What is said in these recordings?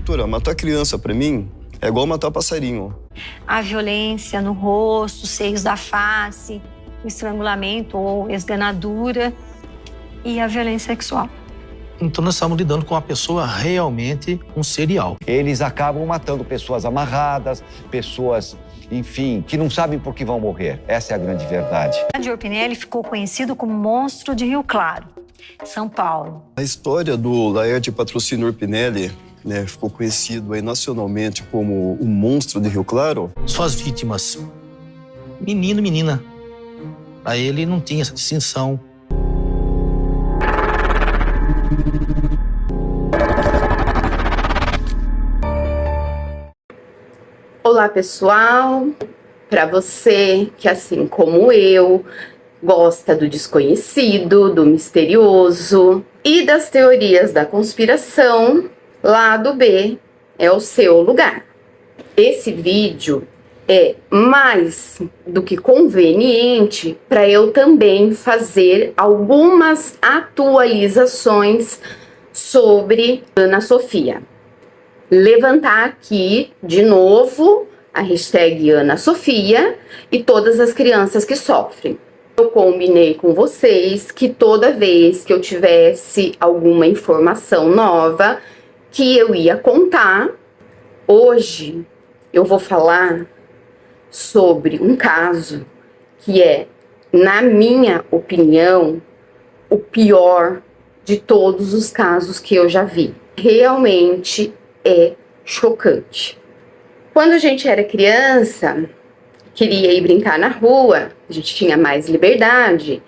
Doutora, matar criança pra mim é igual matar passarinho. A violência no rosto, seios da face, o estrangulamento ou esganadura e a violência sexual. Então nós estamos lidando com uma pessoa realmente um serial. Eles acabam matando pessoas amarradas, pessoas, enfim, que não sabem por que vão morrer. Essa é a grande verdade. O Orpinelli ficou conhecido como monstro de Rio Claro, São Paulo. A história do Laerte Patrocínio Orpinelli, né, ficou conhecido aí nacionalmente como o monstro de Rio Claro. Suas vítimas, menino e menina. Para ele não tinha essa distinção. Olá, pessoal. Para você que, assim como eu, gosta do desconhecido, do misterioso e das teorias da conspiração, Lado B é o seu lugar. Esse vídeo é mais do que conveniente para eu também fazer algumas atualizações sobre Ana Sofia. Levantar aqui de novo a hashtag Ana Sofia e todas as crianças que sofrem. Eu combinei com vocês que toda vez que eu tivesse alguma informação nova que eu ia contar. Hoje eu vou falar sobre um caso que é, na minha opinião, o pior de todos os casos que eu já vi. Realmente é chocante. Quando a gente era criança, queria ir brincar na rua, a gente tinha mais liberdade,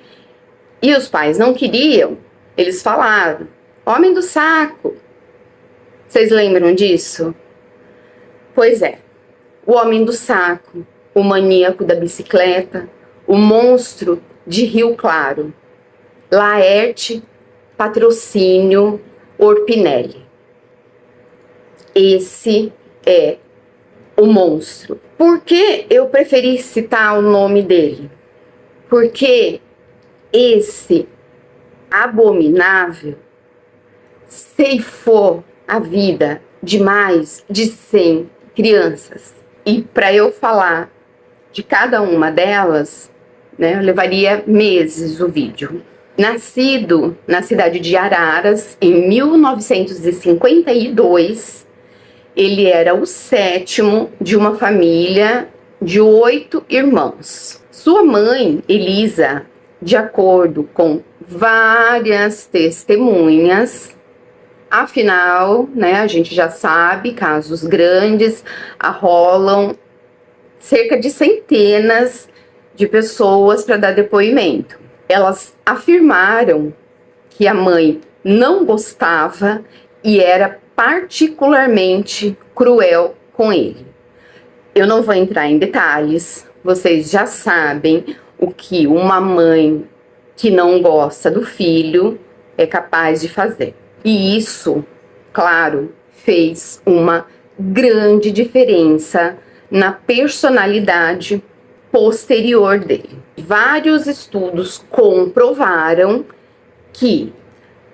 e os pais não queriam, eles falaram, homem do saco. Vocês lembram disso? Pois é, o homem do saco, o maníaco da bicicleta, o monstro de Rio Claro, Laerte Patrocínio Orpinelli. Esse é o monstro. Por que eu preferi citar o nome dele? Porque esse abominável ceifou a vida de mais de 100 crianças. E para eu falar de cada uma delas, né, eu levaria meses o vídeo. Nascido na cidade de Araras em 1952, ele era o 7º de uma família de 8 irmãos. Sua mãe, Elisa, de acordo com várias testemunhas, afinal, né, a gente já sabe, casos grandes arrolam cerca de centenas de pessoas para dar depoimento. Elas afirmaram que a mãe não gostava e era particularmente cruel com ele. Eu não vou entrar em detalhes, vocês já sabem o que uma mãe que não gosta do filho é capaz de fazer. E isso, claro, fez uma grande diferença na personalidade posterior dele. Vários estudos comprovaram que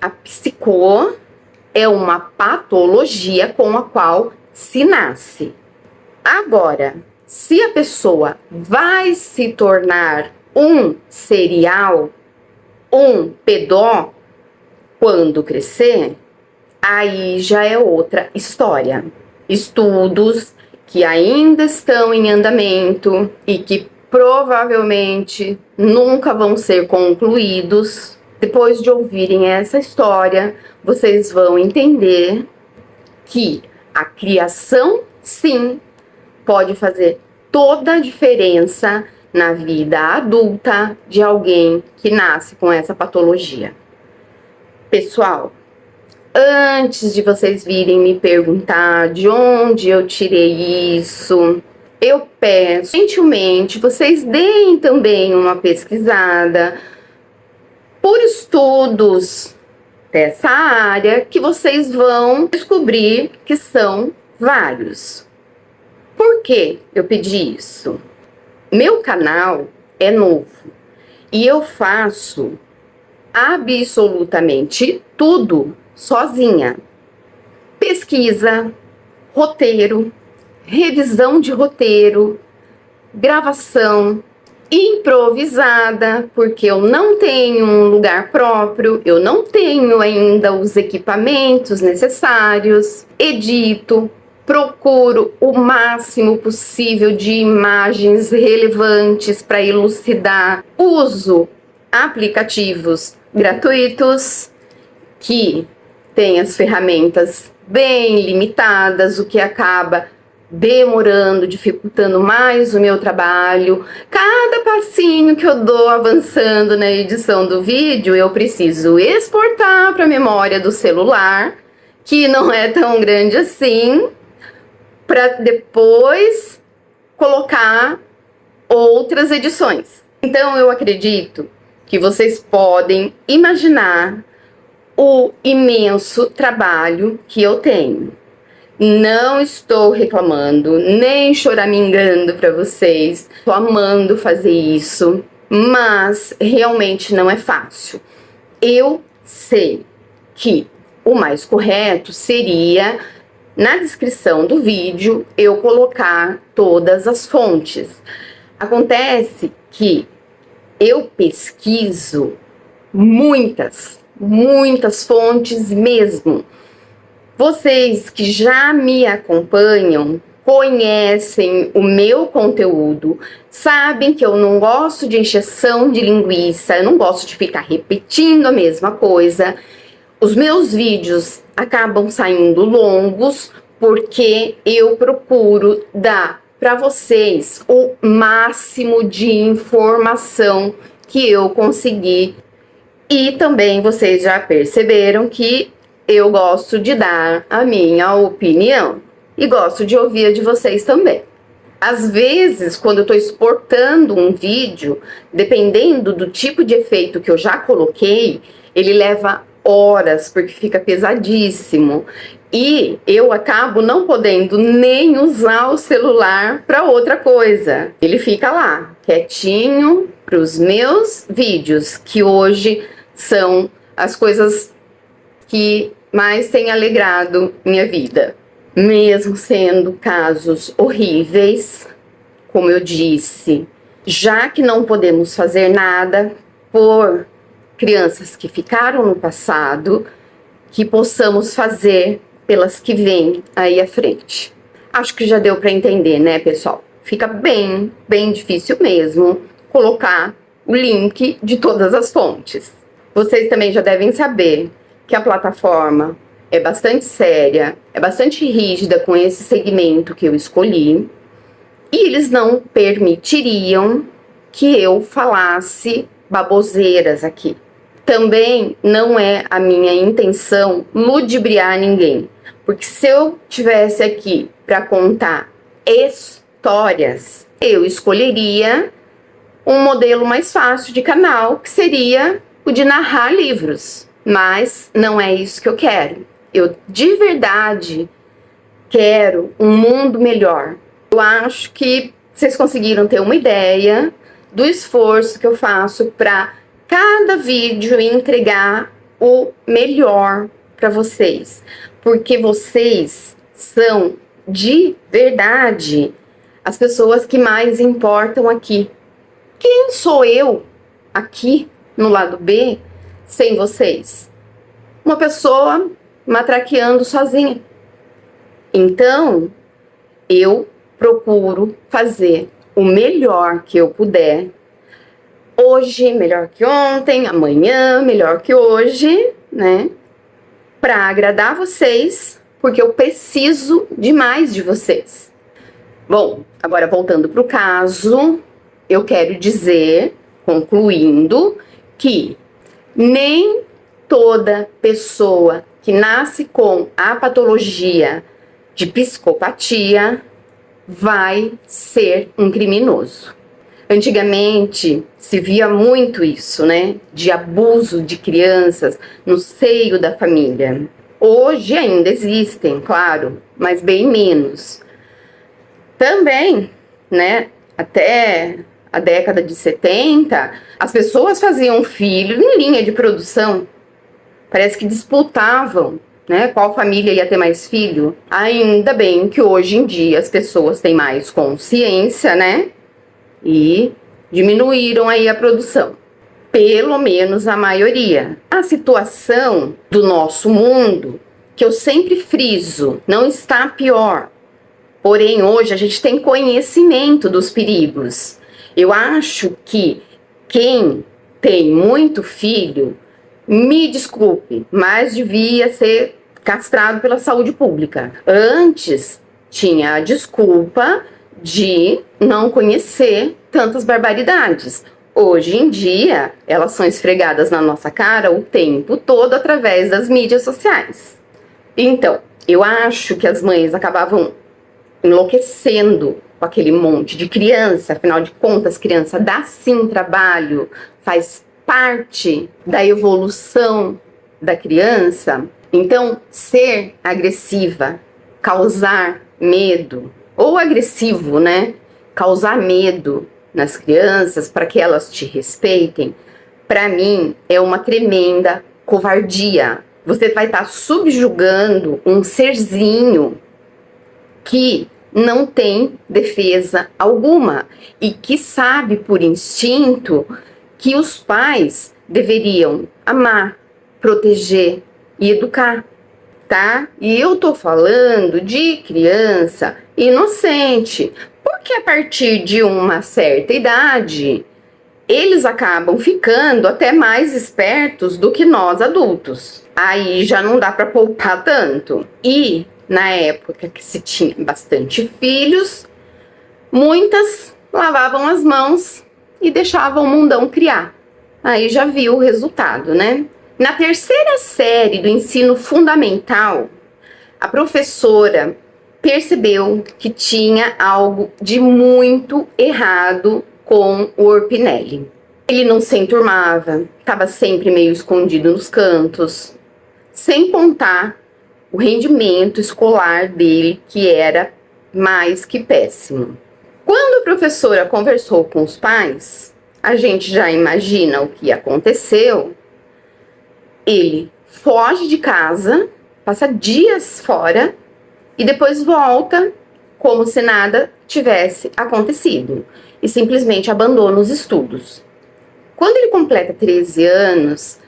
a psicose é uma patologia com a qual se nasce. Agora, se a pessoa vai se tornar um serial, um pedó, quando crescer, aí já é outra história. Estudos que ainda estão em andamento e que provavelmente nunca vão ser concluídos. Depois de ouvirem essa história, vocês vão entender que a criação, sim, pode fazer toda a diferença na vida adulta de alguém que nasce com essa patologia. Pessoal, antes de vocês virem me perguntar de onde eu tirei isso, eu peço gentilmente vocês deem também uma pesquisada por estudos dessa área, que vocês vão descobrir que são vários. Por que eu pedi isso? Meu canal é novo e eu faço absolutamente tudo sozinha. Pesquisa, roteiro, revisão de roteiro, gravação improvisada, porque eu não tenho um lugar próprio, eu não tenho ainda os equipamentos necessários, edito, procuro o máximo possível de imagens relevantes para elucidar, uso aplicativos gratuitos que têm as ferramentas bem limitadas, o que acaba demorando, dificultando mais o meu trabalho. Cada passinho que eu dou avançando na edição do vídeo, eu preciso exportar para a memória do celular, que não é tão grande assim, para depois colocar outras edições. Então eu acredito que vocês podem imaginar o imenso trabalho que eu tenho. Não estou reclamando, nem choramingando para vocês. Estou amando fazer isso, mas realmente não é fácil. Eu sei que o mais correto seria, na descrição do vídeo, eu colocar todas as fontes. Acontece que eu pesquiso muitas fontes mesmo. Vocês que já me acompanham, conhecem o meu conteúdo, sabem que eu não gosto de encheção de linguiça, eu não gosto de ficar repetindo a mesma coisa. Os meus vídeos acabam saindo longos porque eu procuro dar para vocês o máximo de informação que eu conseguir. E também vocês já perceberam que eu gosto de dar a minha opinião e gosto de ouvir a de vocês também. Às vezes, quando eu estou exportando um vídeo, dependendo do tipo de efeito que eu já coloquei, ele leva horas, porque fica pesadíssimo. E eu acabo não podendo nem usar o celular para outra coisa. Ele fica lá, quietinho, para os meus vídeos, que hoje são as coisas que mais têm alegrado minha vida. Mesmo sendo casos horríveis, como eu disse, já que não podemos fazer nada por crianças que ficaram no passado, que possamos fazer pelas que vêm aí à frente. Acho que já deu para entender, né, pessoal? Fica bem difícil mesmo colocar o link de todas as fontes. Vocês também já devem saber que a plataforma é bastante séria, é bastante rígida com esse segmento que eu escolhi, e eles não permitiriam que eu falasse baboseiras aqui. Também não é a minha intenção ludibriar ninguém, porque se eu tivesse aqui para contar histórias, eu escolheria um modelo mais fácil de canal, que seria o de narrar livros. Mas não é isso que eu quero. Eu de verdade quero um mundo melhor. Eu acho que vocês conseguiram ter uma ideia do esforço que eu faço para cada vídeo entregar o melhor para vocês. Porque vocês são de verdade as pessoas que mais importam aqui. Quem sou eu aqui no lado B sem vocês? Uma pessoa matraqueando sozinha. Então, eu procuro fazer o melhor que eu puder. Hoje, melhor que ontem, amanhã, melhor que hoje, né? Para agradar vocês, porque eu preciso demais de vocês. Bom, agora voltando para o caso, eu quero dizer, concluindo, que nem toda pessoa que nasce com a patologia de psicopatia vai ser um criminoso. Antigamente se via muito isso, né? De abuso de crianças no seio da família. Hoje ainda existem, claro, mas bem menos. Também, né? Até a década de 70, as pessoas faziam filho em linha de produção. Parece que disputavam né? Qual família ia ter mais filho? Ainda bem que hoje em dia as pessoas têm mais consciência, né? E diminuíram aí a produção. Pelo menos a maioria. A situação do nosso mundo, que eu sempre friso, não está pior. Porém, hoje a gente tem conhecimento dos perigos. Eu acho que quem tem muito filho, me desculpe, mas devia ser castrado pela saúde pública. Antes, tinha a desculpa de não conhecer tantas barbaridades. Hoje em dia, elas são esfregadas na nossa cara o tempo todo através das mídias sociais. Então, eu acho que as mães acabavam enlouquecendo com aquele monte de criança. Afinal de contas, criança dá sim trabalho, faz parte da evolução da criança. Então, ser agressiva, causar medo, ou agressivo, né? Causar medo nas crianças para que elas te respeitem, para mim é uma tremenda covardia. Você vai estar subjugando um serzinho que não tem defesa alguma e que sabe por instinto que os pais deveriam amar, proteger e educar, tá? E eu tô falando de criança inocente, porque a partir de uma certa idade, eles acabam ficando até mais espertos do que nós adultos. Aí já não dá para poupar tanto. E na época que se tinha bastante filhos, muitas lavavam as mãos e deixavam o mundão criar. Aí já viu o resultado, né? Na terceira série do ensino fundamental, a professora percebeu que tinha algo de muito errado com o Orpinelli. Ele não se enturmava, estava sempre meio escondido nos cantos, sem contar o rendimento escolar dele, que era mais que péssimo. Quando a professora conversou com os pais, a gente já imagina o que aconteceu. Ele foge de casa, passa dias fora e depois volta como se nada tivesse acontecido e simplesmente abandona os estudos. Quando ele completa 13 anos,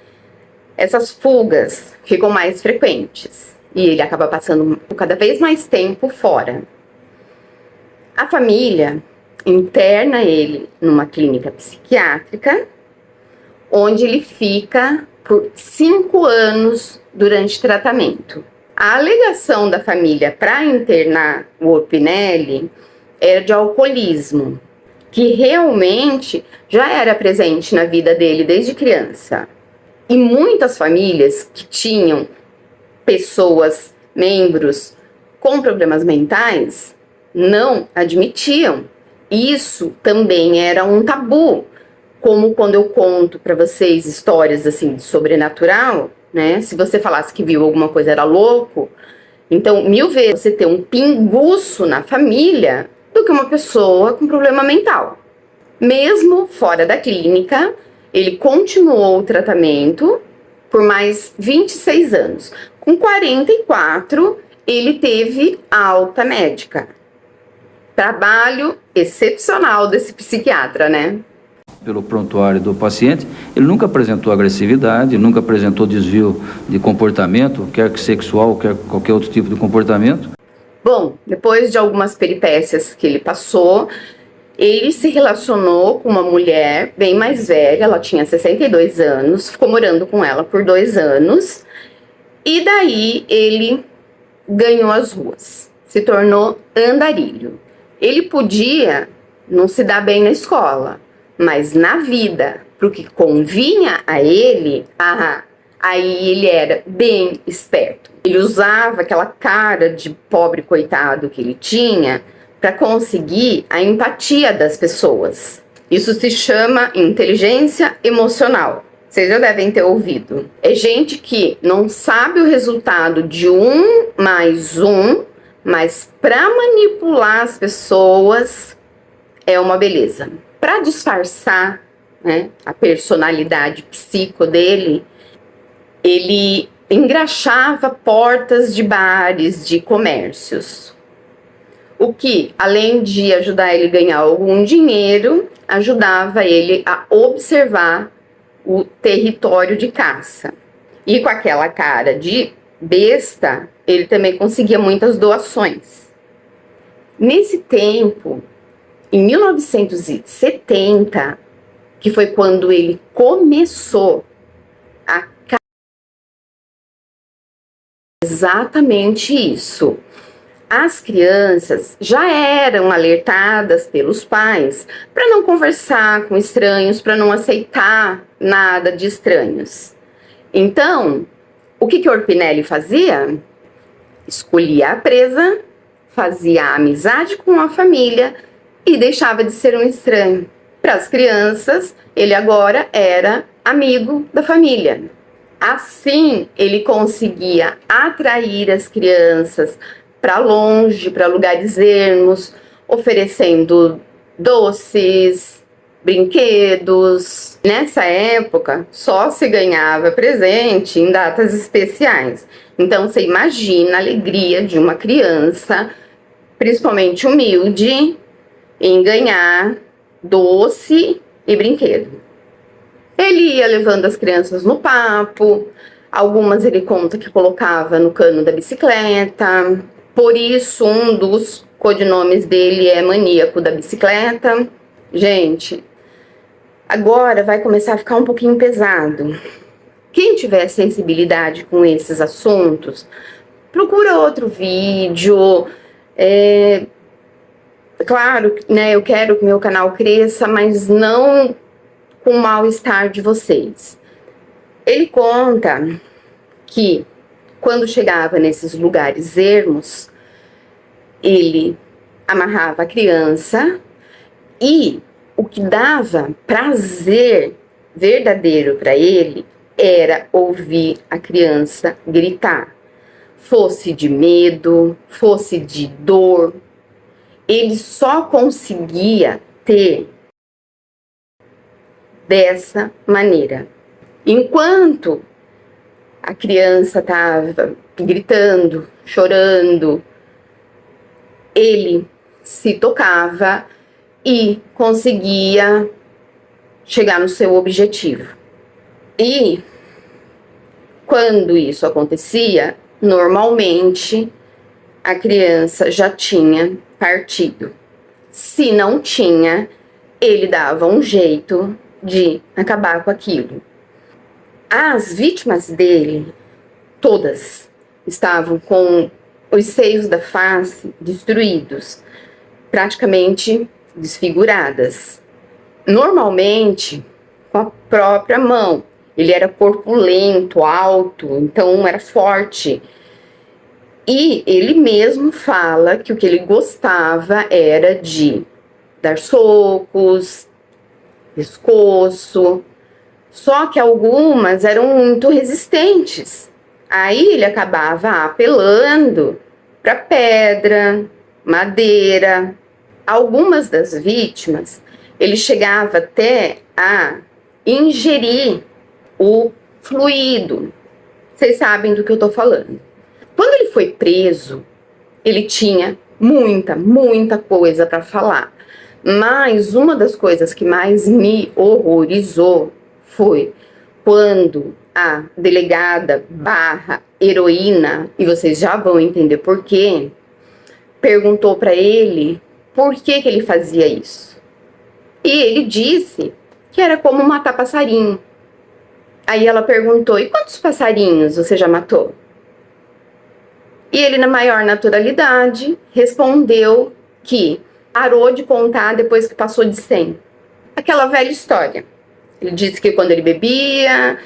essas fugas ficam mais frequentes e ele acaba passando cada vez mais tempo fora. A família interna ele numa clínica psiquiátrica, onde ele fica por 5 anos durante tratamento. A alegação da família para internar o Orpinelli era de alcoolismo, que realmente já era presente na vida dele desde criança. E muitas famílias que tinham pessoas, membros com problemas mentais, não admitiam. Isso também era um tabu, como quando eu conto para vocês histórias assim de sobrenatural, né? Se você falasse que viu alguma coisa era louco, então 1000 vezes você ter um pinguço na família do que uma pessoa com problema mental. Mesmo fora da clínica, ele continuou o tratamento por mais 26 anos. Com 44, ele teve alta médica. Trabalho excepcional desse psiquiatra, né? Pelo prontuário do paciente, ele nunca apresentou agressividade, nunca apresentou desvio de comportamento, quer que sexual, quer qualquer outro tipo de comportamento. Bom, depois de algumas peripécias que ele passou, ele se relacionou com uma mulher bem mais velha, ela tinha 62 anos, ficou morando com ela por 2 anos, e daí ele ganhou as ruas, se tornou andarilho. Ele podia não se dar bem na escola, mas na vida, pro que convinha a ele, aí ele era bem esperto. Ele usava aquela cara de pobre coitado que ele tinha para conseguir a empatia das pessoas. Isso se chama inteligência emocional. Vocês já devem ter ouvido. É gente que não sabe o resultado de 1 mais 1, mas para manipular as pessoas é uma beleza. Para disfarçar, né, a personalidade psico dele, ele engraxava portas de bares, de comércios. O que, além de ajudar ele a ganhar algum dinheiro, ajudava ele a observar o território de caça. E com aquela cara de besta, ele também conseguia muitas doações. Nesse tempo, em 1970, que foi quando ele começou a exatamente isso. As crianças já eram alertadas pelos pais para não conversar com estranhos, para não aceitar nada de estranhos. Então, o que Orpinelli fazia? Escolhia a presa, fazia a amizade com a família e deixava de ser um estranho. Para as crianças, ele agora era amigo da família. Assim, ele conseguia atrair as crianças para longe, para lugares ermos, oferecendo doces, brinquedos. Nessa época, só se ganhava presente em datas especiais. Então, você imagina a alegria de uma criança, principalmente humilde, em ganhar doce e brinquedo. Ele ia levando as crianças no papo, algumas ele conta que colocava no cano da bicicleta, por isso um dos codinomes dele é Maníaco da Bicicleta. Gente, agora vai começar a ficar um pouquinho pesado. Quem tiver sensibilidade com esses assuntos, procura outro vídeo. Claro, né, eu quero que meu canal cresça, mas não com o mal-estar de vocês. Ele conta que quando chegava nesses lugares ermos, ele amarrava a criança e o que dava prazer verdadeiro para ele era ouvir a criança gritar. Fosse de medo, fosse de dor, ele só conseguia ter dessa maneira. Enquanto a criança estava gritando, chorando, ele se tocava e conseguia chegar no seu objetivo. E quando isso acontecia, normalmente a criança já tinha partido. Se não tinha, ele dava um jeito de acabar com aquilo. As vítimas dele, todas, estavam com os seios da face destruídos, praticamente desfiguradas. Normalmente, com a própria mão. Ele era corpulento, alto, então era forte. E ele mesmo fala que o que ele gostava era de dar socos, pescoço. Só que algumas eram muito resistentes. Aí ele acabava apelando para pedra, madeira. Algumas das vítimas, ele chegava até a ingerir o fluido. Vocês sabem do que eu estou falando. Quando ele foi preso, ele tinha muita coisa para falar. Mas uma das coisas que mais me horrorizou foi quando a delegada / heroína, e vocês já vão entender por quê, perguntou para ele por que ele fazia isso. E ele disse que era como matar passarinho. Aí ela perguntou, e quantos passarinhos você já matou? E ele, na maior naturalidade, respondeu que parou de contar depois que passou de 100. Aquela velha história. Ele disse que quando ele bebia,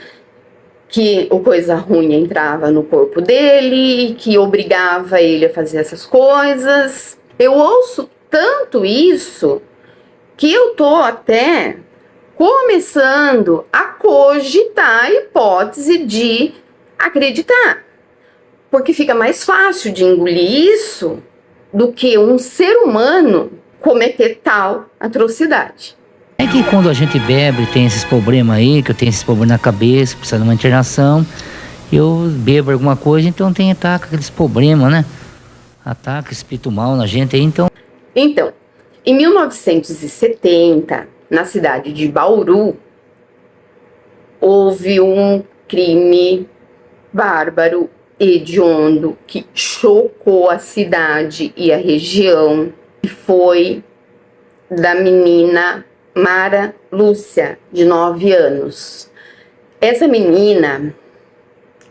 que o coisa ruim entrava no corpo dele, que obrigava ele a fazer essas coisas. Eu ouço tanto isso que eu tô até começando a cogitar a hipótese de acreditar. Porque fica mais fácil de engolir isso do que um ser humano cometer tal atrocidade. É que quando a gente bebe, tem esses problemas aí, que eu tenho esses problemas na cabeça, precisa de uma internação, eu bebo alguma coisa, então tem ataque aqueles problemas, né? Ataque, espírito mal na gente aí, então. Então, em 1970, na cidade de Bauru, houve um crime bárbaro, hediondo, que chocou a cidade e a região, que foi da menina Mara Lúcia, de 9 anos. Essa menina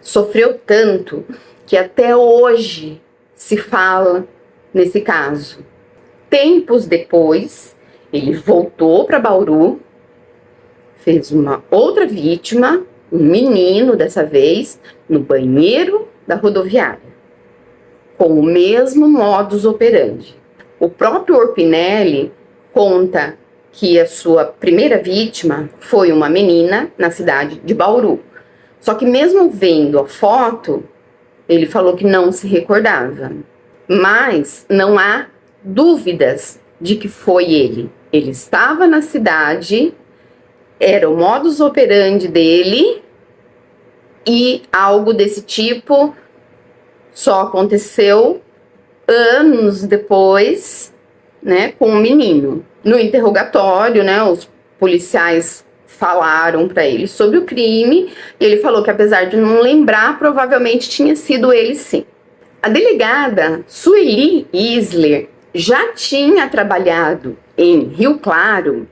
sofreu tanto que até hoje se fala nesse caso. Tempos depois, ele voltou para Bauru, fez uma outra vítima, um menino dessa vez, no banheiro da rodoviária, com o mesmo modus operandi. O próprio Orpinelli conta que a sua primeira vítima foi uma menina na cidade de Bauru. Só que mesmo vendo a foto, ele falou que não se recordava. Mas não há dúvidas de que foi ele. Ele estava na cidade, era o modus operandi dele, e algo desse tipo só aconteceu anos depois, né, com o menino. No interrogatório, né, os policiais falaram para ele sobre o crime, e ele falou que, apesar de não lembrar, provavelmente tinha sido ele sim. A delegada Sueli Isler já tinha trabalhado em Rio Claro,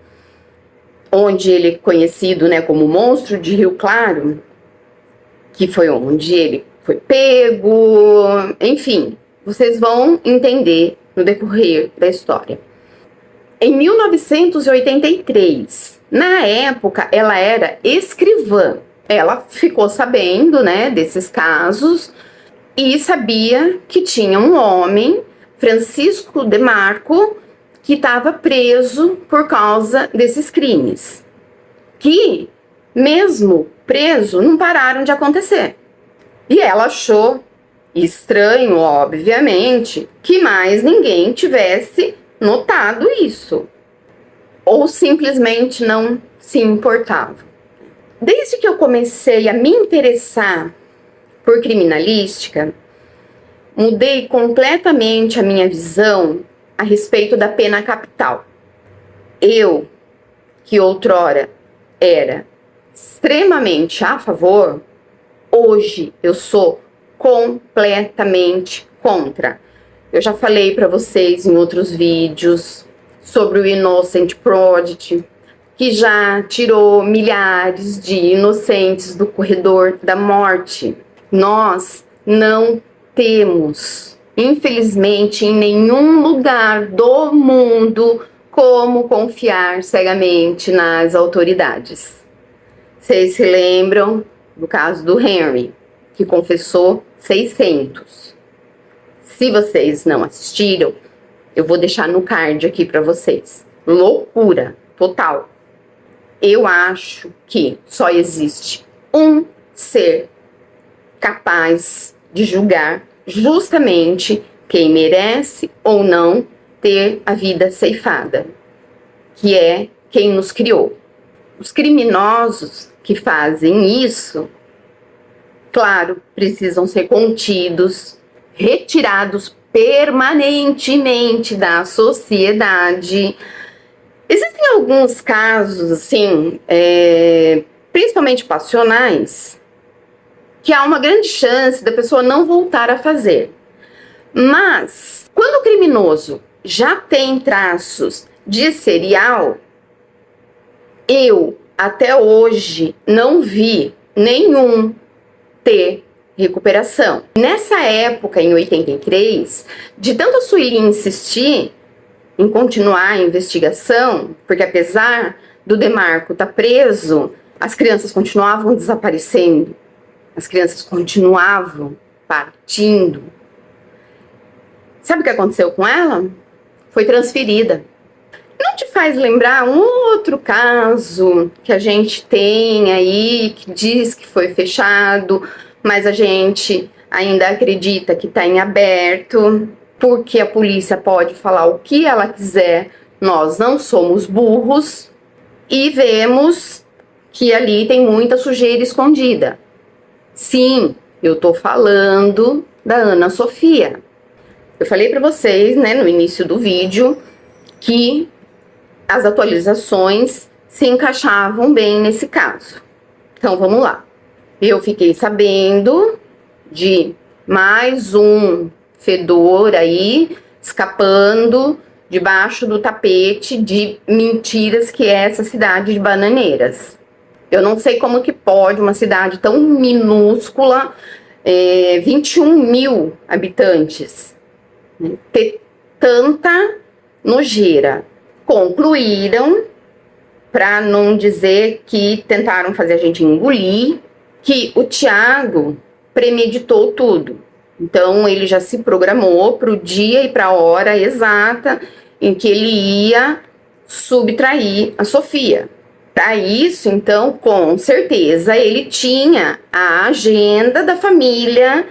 onde ele é conhecido, né, como Monstro de Rio Claro, que foi onde ele foi pego, enfim, vocês vão entender no decorrer da história. Em 1983, na época, ela era escrivã. Ela ficou sabendo, né, desses casos e sabia que tinha um homem, Francisco Demarco, que estava preso por causa desses crimes, que, mesmo preso, não pararam de acontecer. E ela achou estranho, obviamente, que mais ninguém tivesse notado isso, ou simplesmente não se importava. Desde que eu comecei a me interessar por criminalística, mudei completamente a minha visão a respeito da pena capital. Eu, que outrora era extremamente a favor, hoje eu sou completamente contra. Eu já falei para vocês em outros vídeos sobre o Innocent Project, que já tirou milhares de inocentes do corredor da morte. Nós não temos, infelizmente, em nenhum lugar do mundo como confiar cegamente nas autoridades. Vocês se lembram do caso do Henry, que confessou 600. Se vocês não assistiram, eu vou deixar no card aqui para vocês. Loucura total. Eu acho que só existe um ser capaz de julgar justamente quem merece ou não ter a vida ceifada, que é quem nos criou. Os criminosos que fazem isso, claro, precisam ser contidos, retirados permanentemente da sociedade. Existem alguns casos, assim, principalmente passionais, que há uma grande chance da pessoa não voltar a fazer. Mas, quando o criminoso já tem traços de serial, eu, até hoje, não vi nenhum ter recuperação. Nessa época, em 83, de tanto a Sueli insistir em continuar a investigação, porque apesar do Demarco estar preso, as crianças continuavam desaparecendo, as crianças continuavam partindo. Sabe o que aconteceu com ela? Foi transferida. Não te faz lembrar um outro caso que a gente tem aí, que diz que foi fechado, mas a gente ainda acredita que está em aberto, porque a polícia pode falar o que ela quiser, nós não somos burros, e vemos que ali tem muita sujeira escondida. Sim, eu tô falando da Ana Sofia. Eu falei para vocês, né, no início do vídeo, que as atualizações se encaixavam bem nesse caso. Então, vamos lá. Eu fiquei sabendo de mais um fedor aí, escapando debaixo do tapete de mentiras que é essa cidade de Bananeiras. Eu não sei como que pode uma cidade tão minúscula, 21 mil habitantes, né, ter tanta nojeira. Concluíram, para não dizer que tentaram fazer a gente engolir, que o Thiago premeditou tudo. Então, ele já se programou para o dia e para a hora exata em que ele ia subtrair a Sofia. Para isso, então, com certeza, ele tinha a agenda da família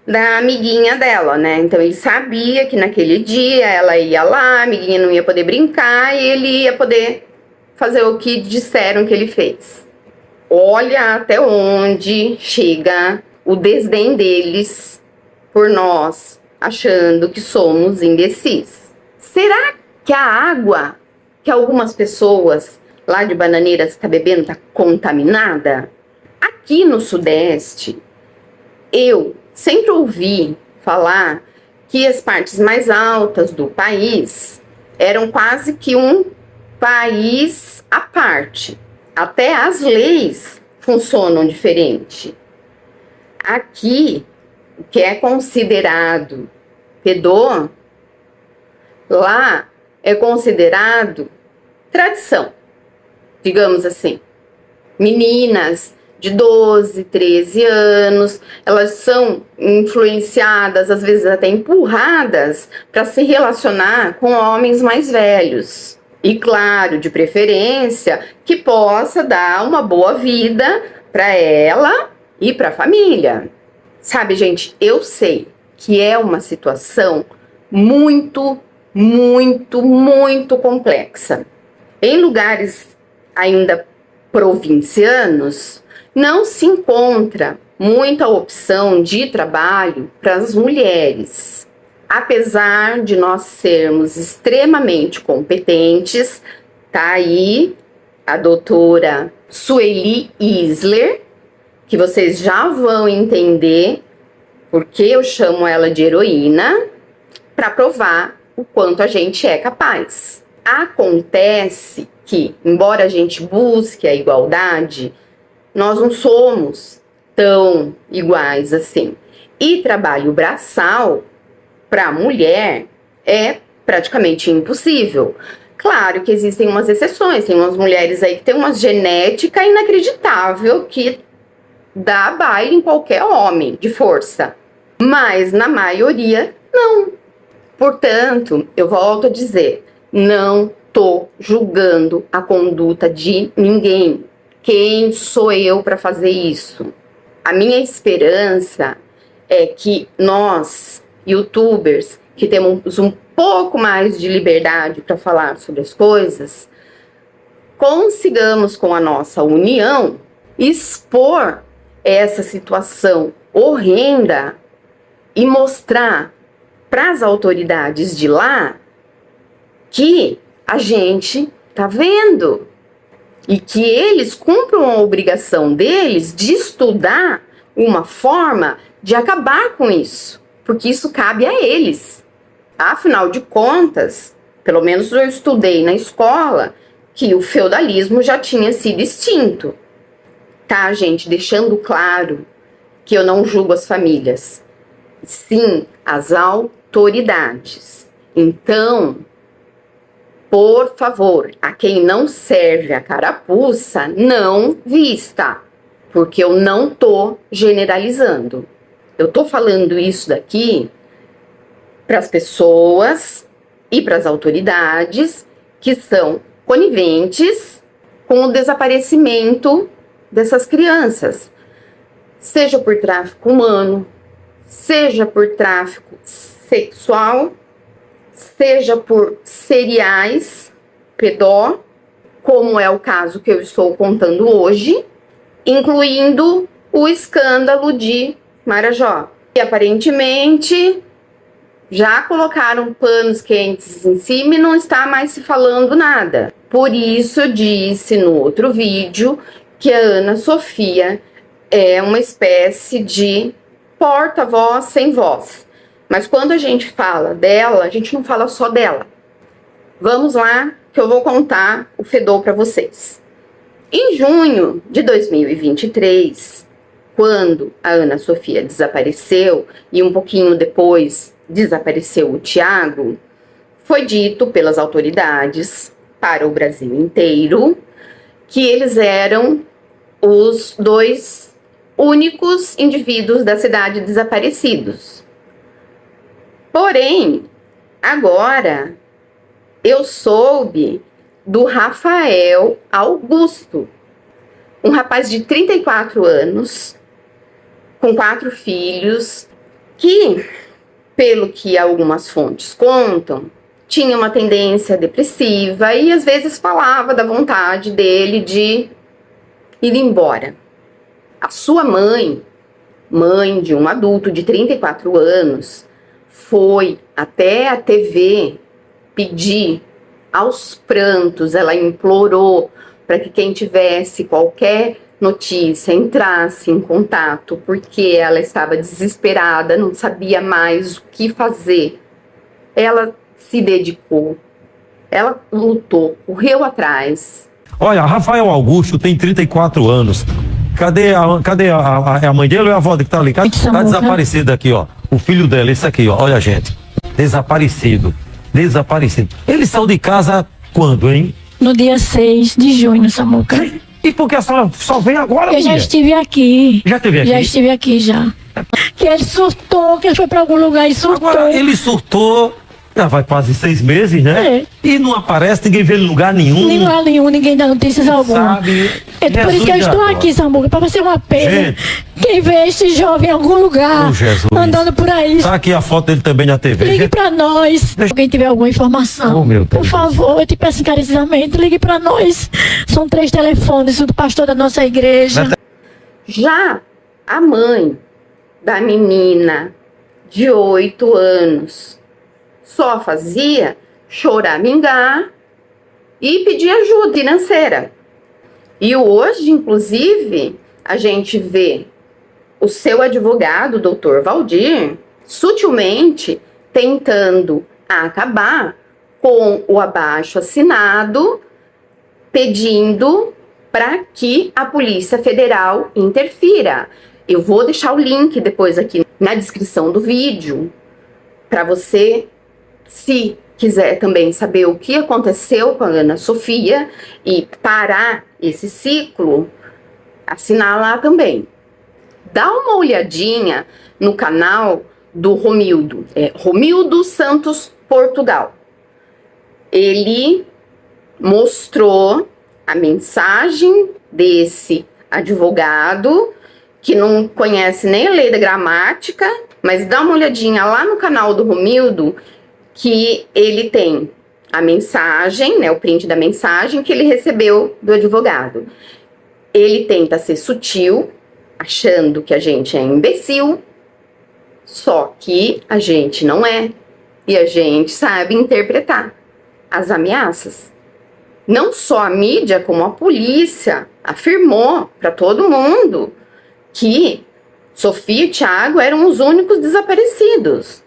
da amiguinha dela, né? Então, ele sabia que naquele dia ela ia lá, a amiguinha não ia poder brincar e ele ia poder fazer o que disseram que ele fez. Olha até onde chega o desdém deles por nós, achando que somos imbecis. Será que a água que algumas pessoas lá de Bananeiras está bebendo está contaminada? Aqui no Sudeste, eu sempre ouvi falar que as partes mais altas do país eram quase que um país à parte. Até as leis funcionam diferente. Aqui, o que é considerado fedor, lá é considerado tradição, digamos assim. Meninas de 12, 13 anos, elas são influenciadas, às vezes até empurradas, para se relacionar com homens mais velhos. E claro, de preferência, que possa dar uma boa vida para ela e para a família. Sabe, gente, eu sei que é uma situação muito, muito, muito complexa. Em lugares ainda provincianos, não se encontra muita opção de trabalho para as mulheres. Apesar de nós sermos extremamente competentes, tá aí a doutora Sueli Isler, que vocês já vão entender porque eu chamo ela de heroína, para provar o quanto a gente é capaz. Acontece que, embora a gente busque a igualdade, nós não somos tão iguais assim. E trabalho braçal para a mulher é praticamente impossível. Claro que existem umas exceções, tem umas mulheres aí que têm uma genética inacreditável que dá baile em qualquer homem de força, mas na maioria não. Portanto, eu volto a dizer, não tô julgando a conduta de ninguém. Quem sou eu para fazer isso? A minha esperança é que nós, YouTubers, que temos um pouco mais de liberdade para falar sobre as coisas, consigamos com a nossa união expor essa situação horrenda e mostrar para as autoridades de lá que a gente tá vendo e que eles cumpram a obrigação deles de estudar uma forma de acabar com isso, porque isso cabe a eles. Afinal de contas, pelo menos eu estudei na escola que o feudalismo já tinha sido extinto. Tá, gente? Deixando claro que eu não julgo as famílias, sim as autoridades. Então, por favor, a quem não serve a carapuça, não vista, porque eu não tô generalizando. Eu tô falando isso daqui para as pessoas e para as autoridades que são coniventes com o desaparecimento dessas crianças, seja por tráfico humano, seja por tráfico sexual, seja por seriais pedó, como é o caso que eu estou contando hoje, incluindo o escândalo de Marajó. E aparentemente já colocaram panos quentes em cima e não está mais se falando nada. Por isso eu disse no outro vídeo que a Ana Sofia é uma espécie de porta-voz sem voz. Mas quando a gente fala dela, a gente não fala só dela. Vamos lá, que eu vou contar o fedor para vocês. Em junho de 2023, quando a Ana Sofia desapareceu e um pouquinho depois desapareceu o Thiago, foi dito pelas autoridades para o Brasil inteiro que eles eram os 2 únicos indivíduos da cidade desaparecidos. Porém, agora eu soube do Rafael Augusto, um rapaz de 34 anos, com 4 filhos, que, pelo que algumas fontes contam, tinha uma tendência depressiva e às vezes falava da vontade dele de ir embora. A sua mãe de um adulto de 34 anos, foi até a TV pedir aos prantos, ela implorou para que quem tivesse qualquer notícia entrasse em contato, porque ela estava desesperada, não sabia mais o que fazer. Ela se dedicou, ela lutou, correu atrás. Olha, Rafael Augusto tem 34 anos. Cadê a mãe dele ou é a avó que tá ali? Tá desaparecido aqui, ó. O filho dela, esse aqui, ó. Olha, gente. Desaparecido. Eles saiu de casa quando, hein? No dia 6 de junho, Samuca. E por que a senhora só veio agora, Eu já estive aqui. Já esteve aqui? Já estive aqui, já. Que ele surtou, que ele foi pra algum lugar e surtou. Agora, ele surtou, já vai quase 6 meses, né? É. E não aparece, ninguém vê ele em lugar nenhum. Ninguém dá notícias alguma. Sabe? É por isso que eu estou aqui, Samuca, pra você uma pena. Gente. Quem vê este jovem em algum lugar, Oh, Jesus. andando por aí, Tá aqui a foto dele também na TV. ligue pra nós. Quem tiver alguma informação, Oh, meu Deus. por favor, eu te peço encarecidamente, ligue pra nós. São 3 telefones do pastor da nossa igreja. Já a mãe da menina de 8 anos só fazia choramingar e pedir ajuda financeira. E hoje, inclusive, a gente vê o seu advogado, o doutor Valdir, sutilmente tentando acabar com o abaixo-assinado, pedindo para que a Polícia Federal interfira. Eu vou deixar o link depois aqui na descrição do vídeo, para você, se quiser também saber o que aconteceu com a Ana Sofia e parar esse ciclo, assinar lá também. Dá uma olhadinha no canal do Romildo, Romildo Santos Portugal. Ele mostrou a mensagem desse advogado, que não conhece nem a lei da gramática, mas dá uma olhadinha lá no canal do Romildo, que ele tem a mensagem, né, o print da mensagem que ele recebeu do advogado. Ele tenta ser sutil, achando que a gente é imbecil, só que a gente não é. E a gente sabe interpretar as ameaças. Não só a mídia, como a polícia afirmou para todo mundo que Sofia e Thiago eram os únicos desaparecidos.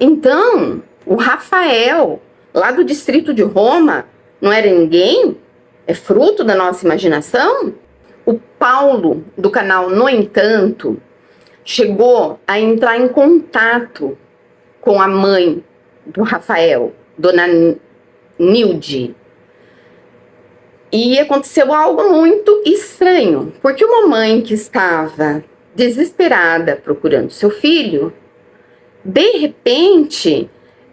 Então, o Rafael, lá do distrito de Roma, não era ninguém? É fruto da nossa imaginação? O Paulo, do canal No Entanto, chegou a entrar em contato com a mãe do Rafael, Dona Nilde. E aconteceu algo muito estranho, porque uma mãe que estava desesperada procurando seu filho, de repente,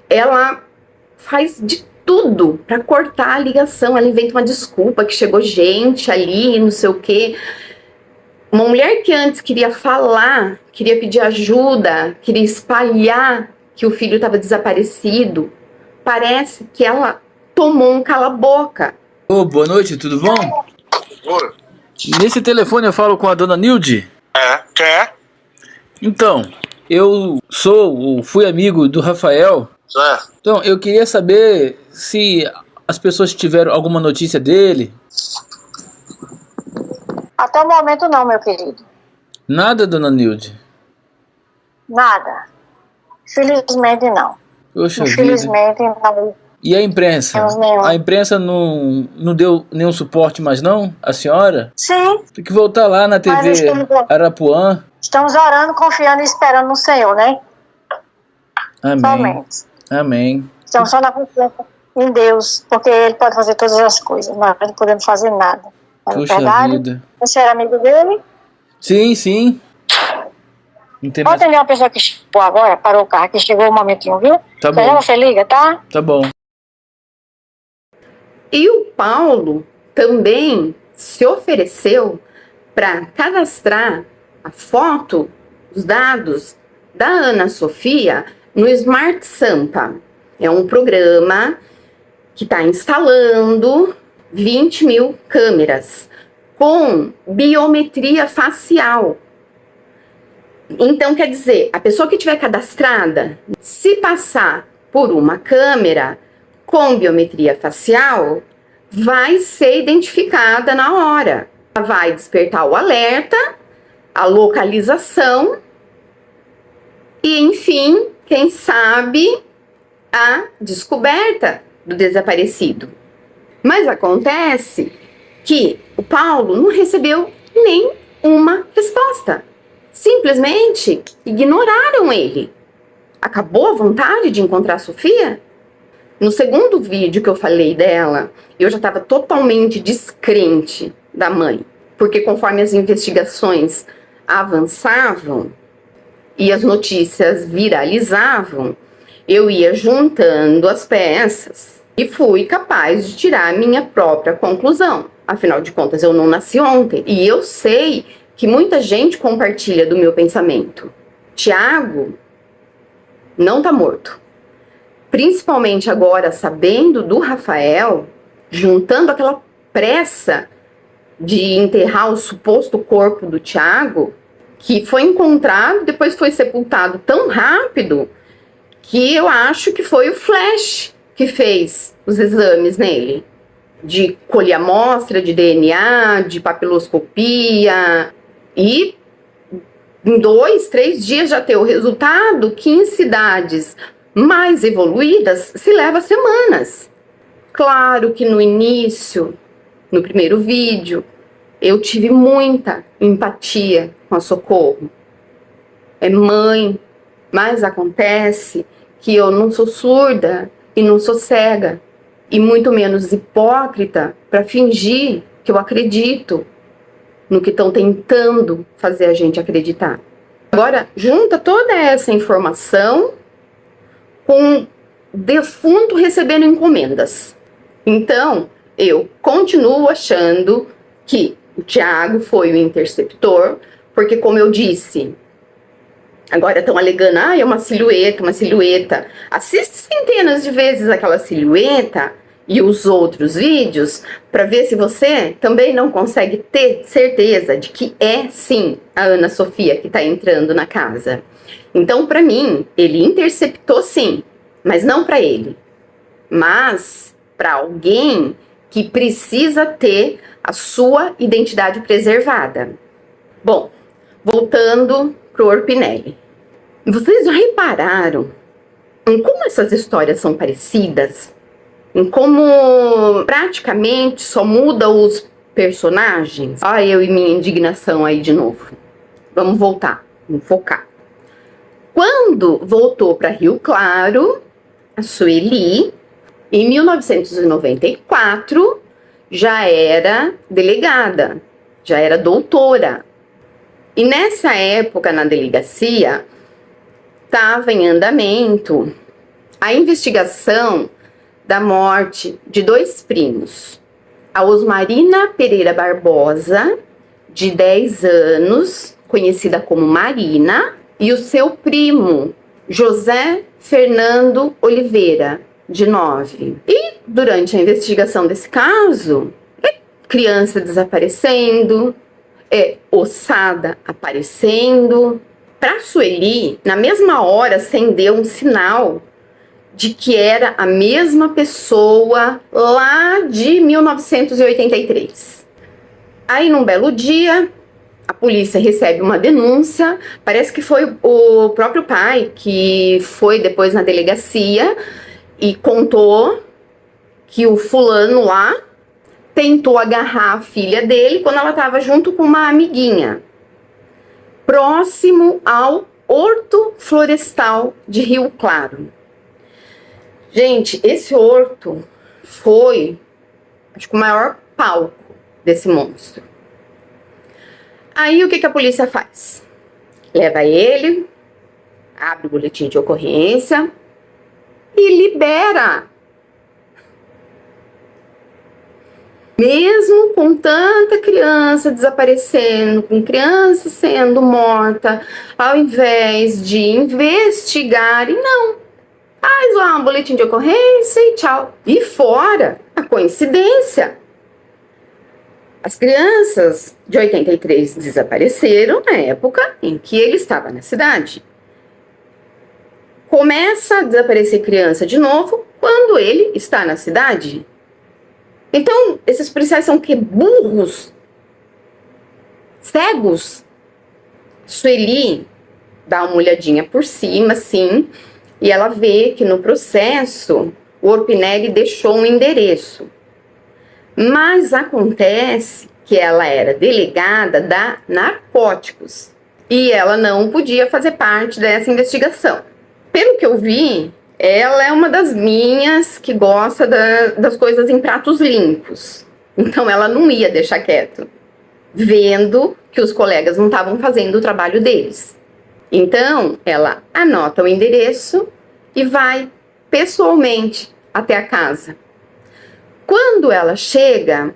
ela faz de tudo para cortar a ligação. Ela inventa uma desculpa que chegou gente ali, não sei o quê. Uma mulher que antes queria falar, queria pedir ajuda, queria espalhar que o filho estava desaparecido, parece que ela tomou um cala-boca. Boa noite, tudo bom? Oi. Nesse telefone eu falo com a dona Nilde. Quem é? Então, eu fui amigo do Rafael. Certo. Então, eu queria saber se as pessoas tiveram alguma notícia dele. Até o momento não, meu querido. Nada, dona Nilde? Nada. Felizmente não. Poxa Infelizmente vida. não. E a imprensa? Temos nenhum. A imprensa não deu nenhum suporte mais não? A senhora? Sim. Tem que voltar lá na TV Arapuã. Estamos orando, confiando e esperando no Senhor, né? Amém. Somente. Amém. Estamos só na confiança em Deus, porque Ele pode fazer todas as coisas. Nós não podemos fazer nada. Não é Puxa verdade? vida. Você era amigo dele? Sim, sim. Não tem Pode mais... atender uma pessoa que chegou agora, parou o carro aqui, chegou um momentinho, viu? Tá bom. Já você liga, tá? Tá bom. E o Paulo também se ofereceu para cadastrar a foto, os dados da Ana Sofia no Smart Sampa. É um programa que está instalando 20 mil câmeras com biometria facial. Então, quer dizer, a pessoa que tiver cadastrada, se passar por uma câmera com biometria facial, vai ser identificada na hora. Ela vai despertar o alerta, a localização e, enfim, quem sabe, a descoberta do desaparecido. Mas acontece que o Paulo não recebeu nenhuma resposta. Simplesmente ignoraram ele. Acabou a vontade de encontrar a Sofia? No segundo vídeo que eu falei dela, eu já estava totalmente descrente da mãe. Porque conforme as investigações avançavam e as notícias viralizavam, eu ia juntando as peças e fui capaz de tirar a minha própria conclusão. Afinal de contas, eu não nasci ontem e eu sei que muita gente compartilha do meu pensamento. Tiago não tá morto. Principalmente agora, sabendo do Rafael, juntando aquela pressa de enterrar o suposto corpo do Tiago, que foi encontrado, depois foi sepultado tão rápido, que eu acho que foi o Flash que fez os exames nele. De colher amostra, de DNA, de papiloscopia. E em 2, 3 dias já ter o resultado, que em cidades mais evoluídas se leva semanas. Claro que no início, no primeiro vídeo, eu tive muita empatia com a Socorro. É mãe, mas acontece que eu não sou surda e não sou cega, e muito menos hipócrita para fingir que eu acredito no que estão tentando fazer a gente acreditar. Agora, junta toda essa informação com defunto recebendo encomendas. Então, eu continuo achando que o Tiago foi o interceptor, porque, como eu disse, agora estão alegando, é uma silhueta. Assiste centenas de vezes aquela silhueta e os outros vídeos para ver se você também não consegue ter certeza de que é sim a Ana Sofia que está entrando na casa. Então, para mim, ele interceptou sim, mas não para ele, mas para alguém que precisa ter a sua identidade preservada. Bom, voltando pro Orpinelli. Vocês já repararam em como essas histórias são parecidas? Em como praticamente só muda os personagens? Olha eu e minha indignação aí de novo. Vamos voltar, vamos focar. Quando voltou para Rio Claro, a Sueli, em 1994, já era delegada, já era doutora. E nessa época, na delegacia, estava em andamento a investigação da morte de 2 primos. A Osmarina Pereira Barbosa, de 10 anos, conhecida como Marina, e o seu primo, José Fernando Oliveira, de 9. E durante a investigação desse caso, criança desaparecendo, ossada aparecendo. Para Sueli, na mesma hora acendeu um sinal de que era a mesma pessoa lá de 1983. Aí, num belo dia, a polícia recebe uma denúncia. Parece que foi o próprio pai que foi depois na delegacia e contou que o fulano lá tentou agarrar a filha dele quando ela estava junto com uma amiguinha, próximo ao Horto Florestal de Rio Claro. Gente, esse horto foi, acho que o maior palco desse monstro. Aí o que a polícia faz? Leva ele, abre o boletim de ocorrência e libera. Mesmo com tanta criança desaparecendo, com criança sendo morta, ao invés de investigarem, não. Faz lá um boletim de ocorrência e tchau. E fora a coincidência. As crianças de 83 desapareceram na época em que ele estava na cidade. Começa a desaparecer criança de novo quando ele está na cidade. Então, esses policiais são o quê? Burros? Cegos? Sueli dá uma olhadinha por cima, sim, e ela vê que no processo o Orpinelli deixou um endereço. Mas acontece que ela era delegada da Narcóticos e ela não podia fazer parte dessa investigação. Pelo que eu vi, ela é uma das minhas que gosta das coisas em pratos limpos. Então ela não ia deixar quieto, vendo que os colegas não estavam fazendo o trabalho deles. Então ela anota o endereço e vai pessoalmente até a casa. Quando ela chega,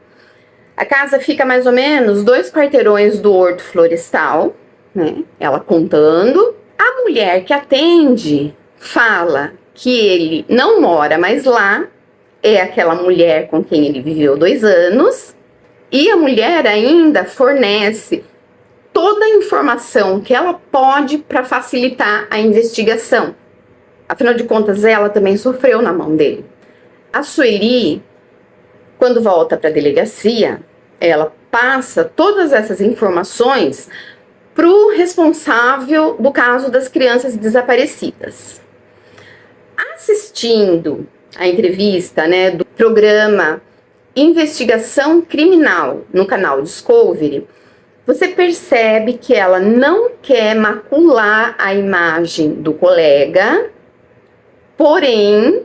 a casa fica mais ou menos 2 quarteirões do Horto Florestal, né? Ela contando. A mulher que atende fala que ele não mora mais lá, é aquela mulher com quem ele viveu 2 anos, e a mulher ainda fornece toda a informação que ela pode para facilitar a investigação. Afinal de contas, ela também sofreu na mão dele. A Sueli, quando volta para a delegacia, ela passa todas essas informações para o responsável do caso das crianças desaparecidas. Assistindo a entrevista, né, do programa Investigação Criminal no canal Discovery, você percebe que ela não quer macular a imagem do colega, porém,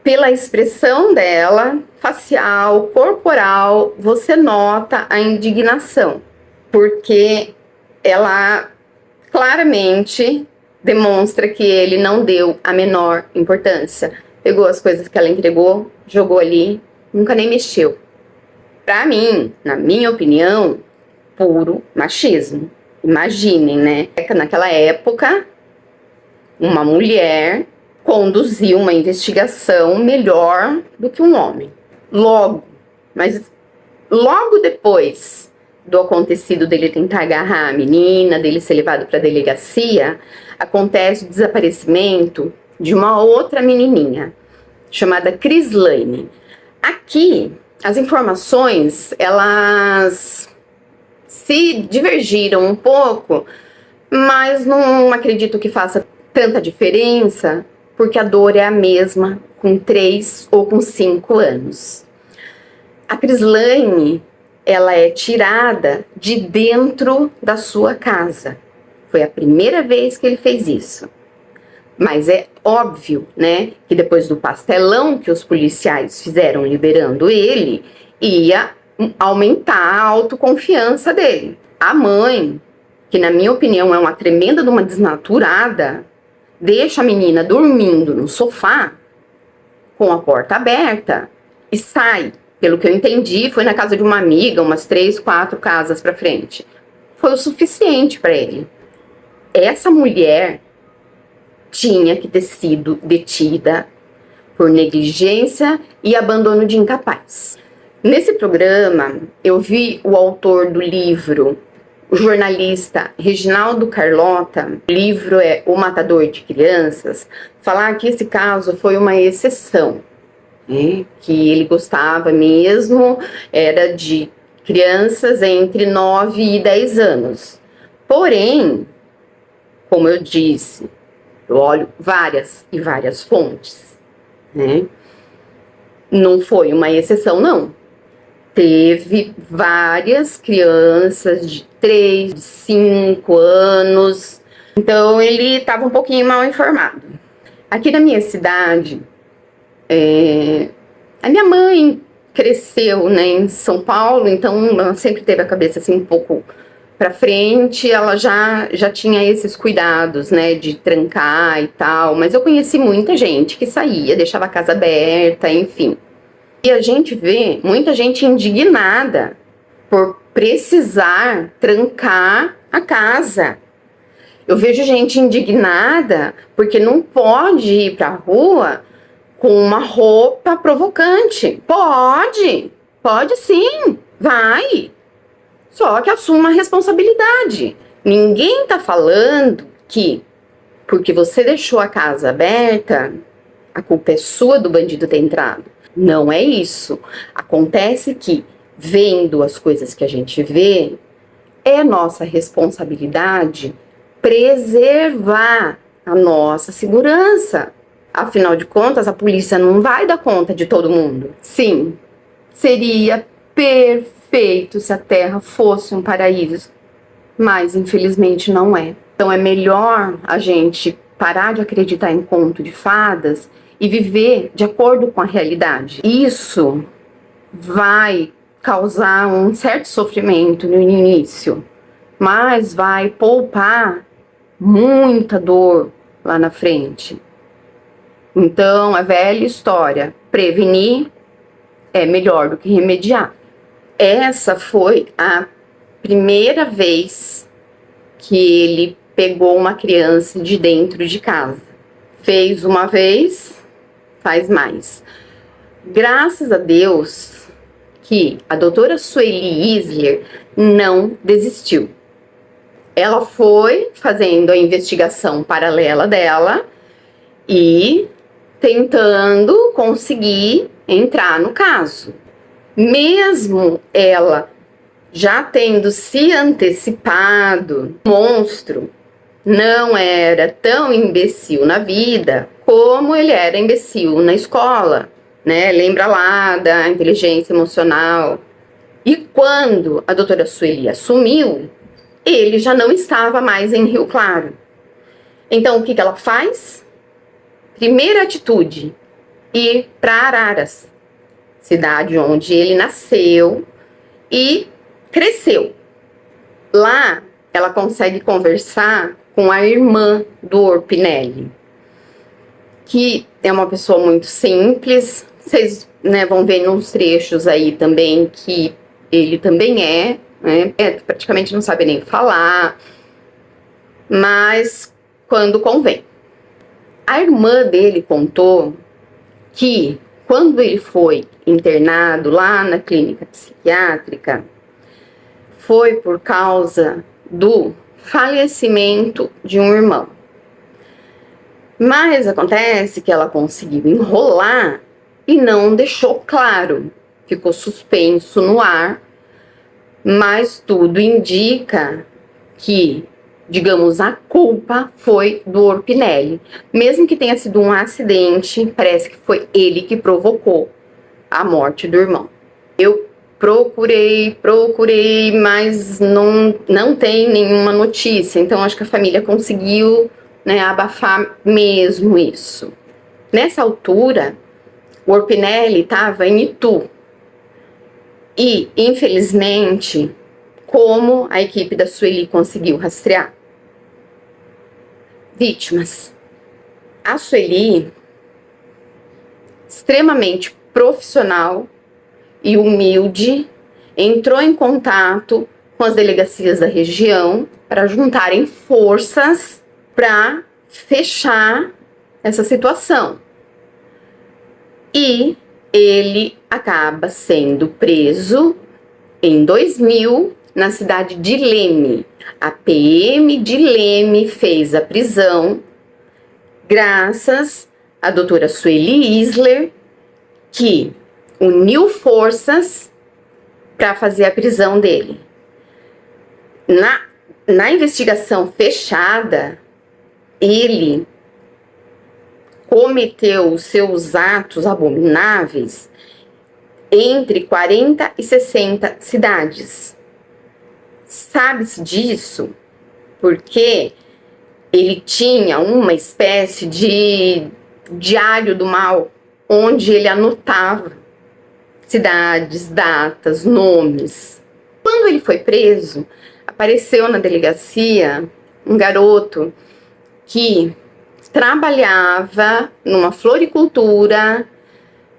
pela expressão dela, facial, corporal, você nota a indignação, porque ela claramente demonstra que ele não deu a menor importância. Pegou as coisas que ela entregou, jogou ali, nunca nem mexeu. Pra mim, na minha opinião, puro machismo. Imaginem, né? Naquela época, uma mulher conduziu uma investigação melhor do que um homem. Logo depois do acontecido dele tentar agarrar a menina, dele ser levado para a delegacia, acontece o desaparecimento de uma outra menininha, chamada Crislaine. Aqui, as informações, elas se divergiram um pouco, mas não acredito que faça tanta diferença, porque a dor é a mesma com 3 ou com 5 anos. A Crislaine, ela é tirada de dentro da sua casa. Foi a primeira vez que ele fez isso. Mas é óbvio, né, que depois do pastelão que os policiais fizeram liberando ele, ia aumentar a autoconfiança dele. A mãe, que na minha opinião é uma tremenda de uma desnaturada, deixa a menina dormindo no sofá com a porta aberta e sai. Pelo que eu entendi, foi na casa de uma amiga, umas 3, 4 casas para frente. Foi o suficiente para ele. Essa mulher tinha que ter sido detida por negligência e abandono de incapaz. Nesse programa, eu vi o autor do livro, o jornalista Reginaldo Carlota, o livro é O Matador de Crianças, falar que esse caso foi uma exceção, né? Que ele gostava mesmo, era de crianças entre 9 e 10 anos. Porém, como eu disse, eu olho várias e várias fontes, né? Não foi uma exceção, não. Teve várias crianças de 3, de 5 anos. Então, ele estava um pouquinho mal informado. Aqui na minha cidade, a minha mãe cresceu, né, em São Paulo, então ela sempre teve a cabeça assim um pouco para frente. Ela já tinha esses cuidados, né, de trancar e tal. Mas eu conheci muita gente que saía, deixava a casa aberta, enfim. E a gente vê muita gente indignada por precisar trancar a casa. Eu vejo gente indignada porque não pode ir para a rua com uma roupa provocante. Pode sim, vai. Só que assuma a responsabilidade. Ninguém está falando que porque você deixou a casa aberta, a culpa é sua do bandido ter entrado. Não é isso. Acontece que, vendo as coisas que a gente vê, é nossa responsabilidade preservar a nossa segurança. Afinal de contas, a polícia não vai dar conta de todo mundo. Sim, seria perfeito se a Terra fosse um paraíso, mas infelizmente não é. Então é melhor a gente parar de acreditar em conto de fadas e viver de acordo com a realidade. Isso vai causar um certo sofrimento no início, mas vai poupar muita dor lá na frente. Então, a velha história, prevenir é melhor do que remediar. Essa foi a primeira vez que ele pegou uma criança de dentro de casa. Fez uma vez, faz mais. Graças a Deus que a doutora Sueli Isler não desistiu. Ela foi fazendo a investigação paralela dela e tentando conseguir entrar no caso. Mesmo ela já tendo se antecipado, o monstro não era tão imbecil na vida como ele era imbecil na escola, né? Lembra lá da inteligência emocional. E quando a doutora Sueli assumiu, ele já não estava mais em Rio Claro. Então, o que ela faz? Primeira atitude, ir para Araras, cidade onde ele nasceu e cresceu. Lá, ela consegue conversar com a irmã do Orpinelli, que é uma pessoa muito simples. Vocês, né, vão ver nos trechos aí também que ele também praticamente não sabe nem falar, mas quando convém. A irmã dele contou que quando ele foi internado lá na clínica psiquiátrica, foi por causa do falecimento de um irmão. Mas acontece que ela conseguiu enrolar e não deixou claro. Ficou suspenso no ar, mas tudo indica que, digamos, a culpa foi do Orpinelli. Mesmo que tenha sido um acidente, parece que foi ele que provocou a morte do irmão. Eu procurei, mas não tem nenhuma notícia. Então, acho que a família conseguiu, né, abafar mesmo isso. Nessa altura, o Orpinelli estava em Itu. E, infelizmente, como a equipe da Sueli conseguiu rastrear? Vítimas. A Sueli, extremamente profissional e humilde, entrou em contato com as delegacias da região para juntarem forças para fechar essa situação. E ele acaba sendo preso em 2000 na cidade de Leme. A PM de Leme fez a prisão graças à doutora Sueli Isler, que uniu forças para fazer a prisão dele. Na investigação fechada, ele cometeu os seus atos abomináveis entre 40 e 60 cidades. Sabe-se disso porque ele tinha uma espécie de diário do mal, onde ele anotava cidades, datas, nomes. Quando ele foi preso, apareceu na delegacia um garoto que trabalhava numa floricultura.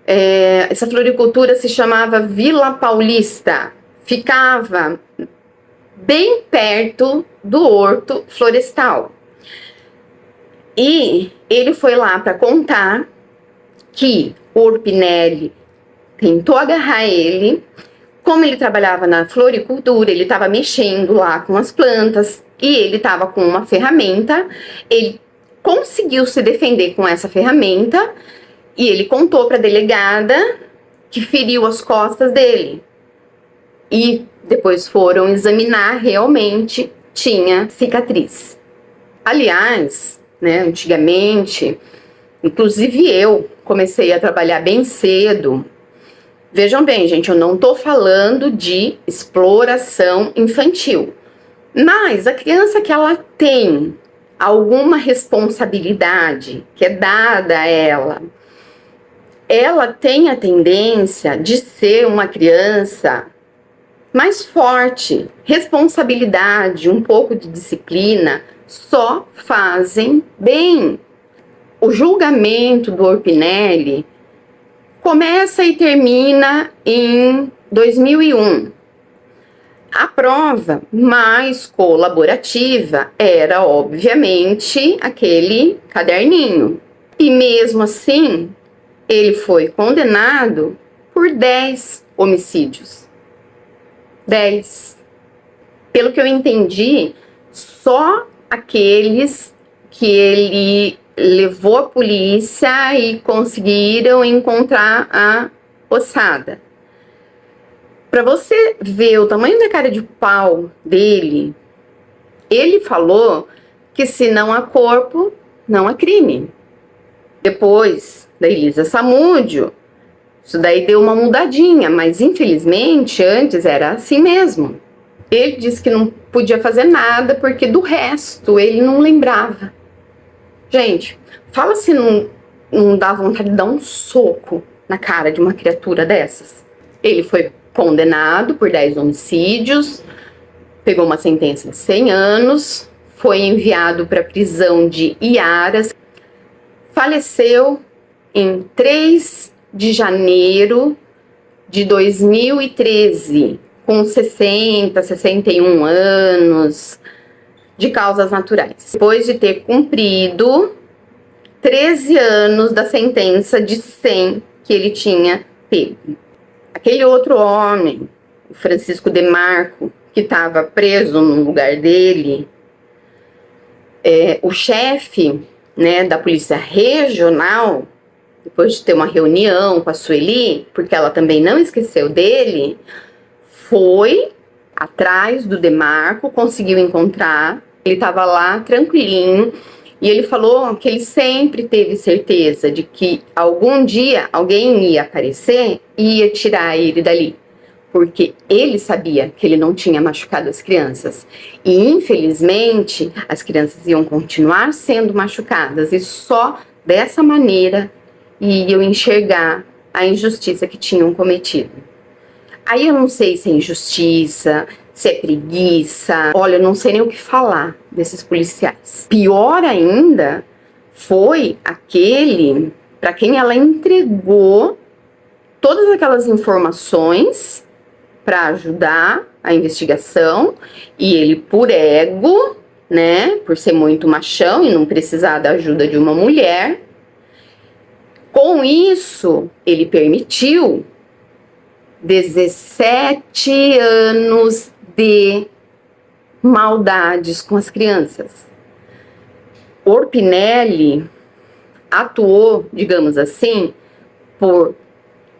Essa floricultura se chamava Vila Paulista. Ficava bem perto do Horto Florestal. E ele foi lá para contar que o Orpinelli tentou agarrar ele. Como ele trabalhava na floricultura, ele estava mexendo lá com as plantas e ele estava com uma ferramenta. Ele conseguiu se defender com essa ferramenta e ele contou para a delegada que feriu as costas dele. E depois foram examinar, realmente tinha cicatriz. Aliás, né, antigamente, inclusive eu comecei a trabalhar bem cedo. Vejam bem, gente, eu não estou falando de exploração infantil, mas a criança que ela tem alguma responsabilidade que é dada a ela tem a tendência de ser uma criança mais forte. Responsabilidade, um pouco de disciplina só fazem bem. O julgamento do Orpinelli começa e termina em 2001. A prova mais colaborativa era, obviamente, aquele caderninho. E mesmo assim, ele foi condenado por 10 homicídios. 10. Pelo que eu entendi, só aqueles que ele levou a polícia e conseguiram encontrar a ossada. Para você ver o tamanho da cara de pau dele, ele falou que se não há corpo, não há crime. Depois da Elisa Samúdio, isso daí deu uma mudadinha, mas infelizmente antes era assim mesmo. Ele disse que não podia fazer nada porque do resto ele não lembrava. Gente, fala se não dá vontade de dar um soco na cara de uma criatura dessas. Ele foi condenado por 10 homicídios, pegou uma sentença de 100 anos, foi enviado para a prisão de Iaras, faleceu em 3 de janeiro de 2013, com 60, 61 anos, de causas naturais. Depois de ter cumprido 13 anos da sentença de 100 que ele tinha pego. Aquele outro homem, o Francisco Demarco, que estava preso no lugar dele, o chefe, né, da polícia regional, depois de ter uma reunião com a Sueli, porque ela também não esqueceu dele, foi atrás do Demarco, conseguiu encontrar, ele estava lá tranquilinho, e ele falou que ele sempre teve certeza de que algum dia alguém ia aparecer e ia tirar ele dali, porque ele sabia que ele não tinha machucado as crianças. E infelizmente as crianças iam continuar sendo machucadas e só dessa maneira iam enxergar a injustiça que tinham cometido. Aí eu não sei se é injustiça, se é preguiça, olha, eu não sei nem o que falar desses policiais. Pior ainda foi aquele para quem ela entregou todas aquelas informações para ajudar a investigação, e ele, por ego, né, por ser muito machão e não precisar da ajuda de uma mulher, Com isso, ele permitiu 17 anos de maldades com as crianças. Orpinelli atuou, digamos assim, por